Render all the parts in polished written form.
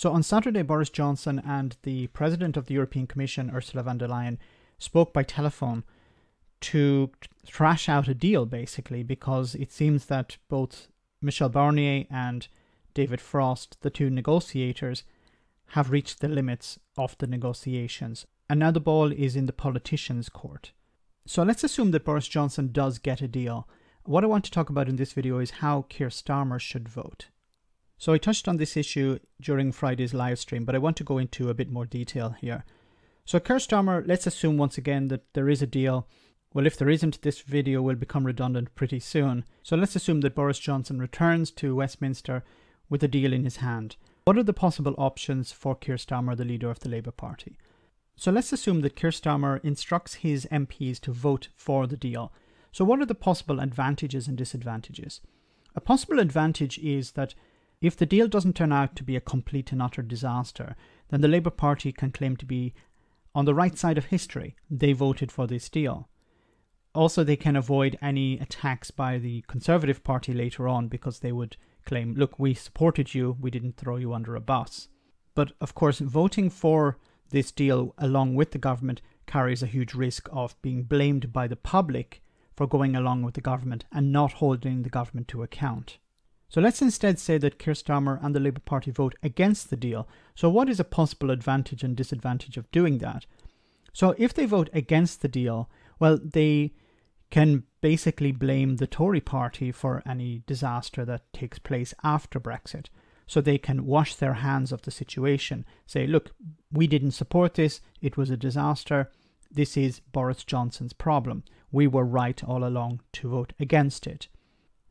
So on Saturday, Boris Johnson and the President of the European Commission, Ursula von der Leyen, spoke by telephone to thrash out a deal, basically, because it seems that both Michel Barnier and David Frost, the two negotiators, have reached the limits of the negotiations. And now the ball is in the politicians' court. So let's assume that Boris Johnson does get a deal. What I want to talk about in this video is how Keir Starmer should vote. So I touched on this issue during Friday's live stream, but I want to go into a bit more detail here. So Keir Starmer, let's assume once again that there is a deal. Well, if there isn't, this video will become redundant pretty soon. So let's assume that Boris Johnson returns to Westminster with a deal in his hand. What are the possible options for Keir Starmer, the leader of the Labour Party? So let's assume that Keir Starmer instructs his MPs to vote for the deal. So what are the possible advantages and disadvantages? A possible advantage is that if the deal doesn't turn out to be a complete and utter disaster, then the Labour Party can claim to be on the right side of history. They voted for this deal. Also, they can avoid any attacks by the Conservative Party later on, because they would claim, look, we supported you, we didn't throw you under a bus. But of course, voting for this deal along with the government carries a huge risk of being blamed by the public for going along with the government and not holding the government to account. So let's instead say that Keir Starmer and the Labour Party vote against the deal. So what is a possible advantage and disadvantage of doing that? So if they vote against the deal, well, they can basically blame the Tory party for any disaster that takes place after Brexit. So they can wash their hands of the situation, say, look, we didn't support this, it was a disaster, this is Boris Johnson's problem. We were right all along to vote against it.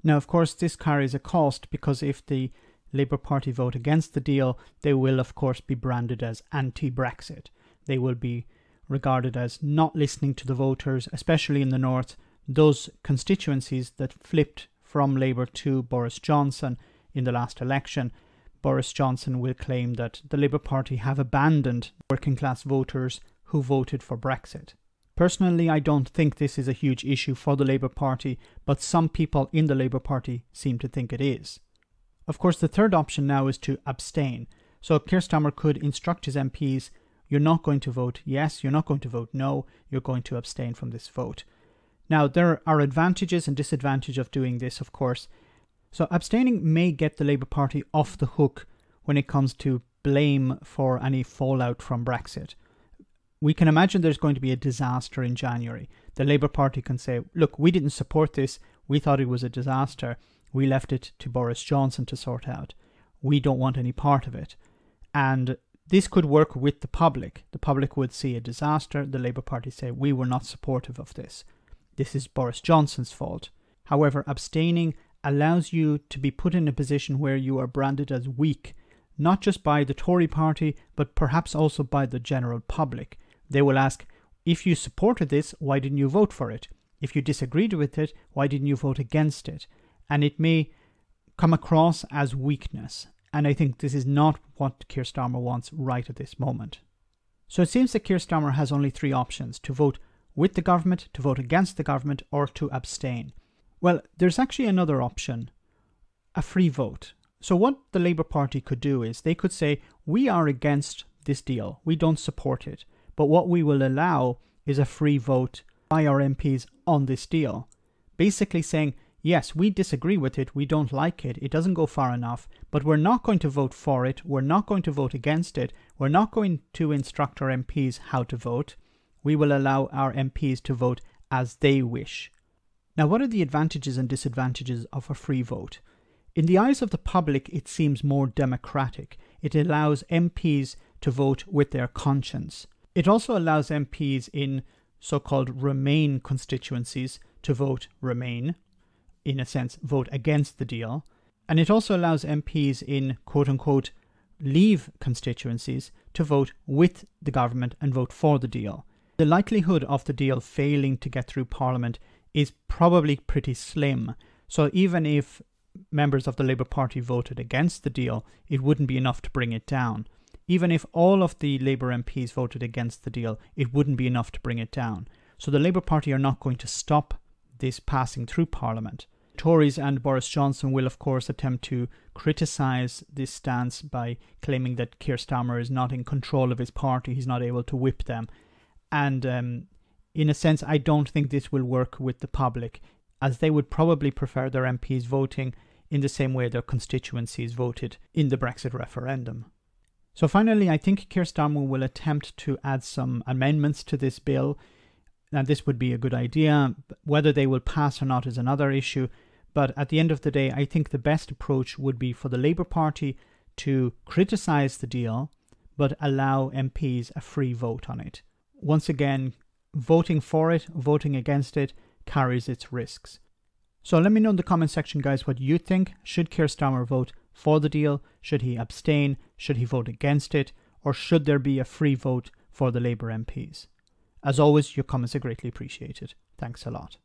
Now, of course, this carries a cost, because if the Labour Party vote against the deal, they will, of course, be branded as anti-Brexit. They will be regarded as not listening to the voters, especially in the north, those constituencies that flipped from Labour to Boris Johnson in the last election. Boris Johnson will claim that the Labour Party have abandoned working class voters who voted for Brexit. Personally, I don't think this is a huge issue for the Labour Party, but some people in the Labour Party seem to think it is. Of course, the third option now is to abstain. So Keir Starmer could instruct his MPs, you're not going to vote yes, you're not going to vote no, you're going to abstain from this vote. Now, there are advantages and disadvantages of doing this, of course. So abstaining may get the Labour Party off the hook when it comes to blame for any fallout from Brexit. We can imagine there's going to be a disaster in January. The Labour Party can say, look, we didn't support this, we thought it was a disaster, we left it to Boris Johnson to sort out. We don't want any part of it. And this could work with the public. The public would see a disaster, the Labour Party say, we were not supportive of this. This is Boris Johnson's fault. However, abstaining allows you to be put in a position where you are branded as weak, not just by the Tory party, but perhaps also by the general public. They will ask, if you supported this, why didn't you vote for it? If you disagreed with it, why didn't you vote against it? And it may come across as weakness. And I think this is not what Keir Starmer wants right at this moment. So it seems that Keir Starmer has only three options: to vote with the government, to vote against the government, or to abstain. Well, there's actually another option, a free vote. So what the Labour Party could do is they could say, we are against this deal, we don't support it, but what we will allow is a free vote by our MPs on this deal. Basically saying, yes, we disagree with it, we don't like it, it doesn't go far enough, but we're not going to vote for it, we're not going to vote against it, we're not going to instruct our MPs how to vote. We will allow our MPs to vote as they wish. Now, what are the advantages and disadvantages of a free vote? In the eyes of the public, it seems more democratic. It allows MPs to vote with their conscience. It also allows MPs in so-called Remain constituencies to vote Remain, in a sense, vote against the deal. And it also allows MPs in quote-unquote Leave constituencies to vote with the government and vote for the deal. The likelihood of the deal failing to get through Parliament is probably pretty slim. So even if members of the Labour Party voted against the deal, it wouldn't be enough to bring it down. Even if all of the Labour MPs voted against the deal, it wouldn't be enough to bring it down. So the Labour Party are not going to stop this passing through Parliament. Tories and Boris Johnson will, of course, attempt to criticise this stance by claiming that Keir Starmer is not in control of his party, he's not able to whip them. And in a sense, I don't think this will work with the public, as they would probably prefer their MPs voting in the same way their constituencies voted in the Brexit referendum. So finally, I think Keir Starmer will attempt to add some amendments to this bill. Now, this would be a good idea. Whether they will pass or not is another issue. But at the end of the day, I think the best approach would be for the Labour Party to criticise the deal, but allow MPs a free vote on it. Once again, voting for it, voting against it, carries its risks. So let me know in the comment section, guys, what you think. Should Keir Starmer vote for the deal? Should he abstain? Should he vote against it? Or should there be a free vote for the Labour MPs? As always, your comments are greatly appreciated. Thanks a lot.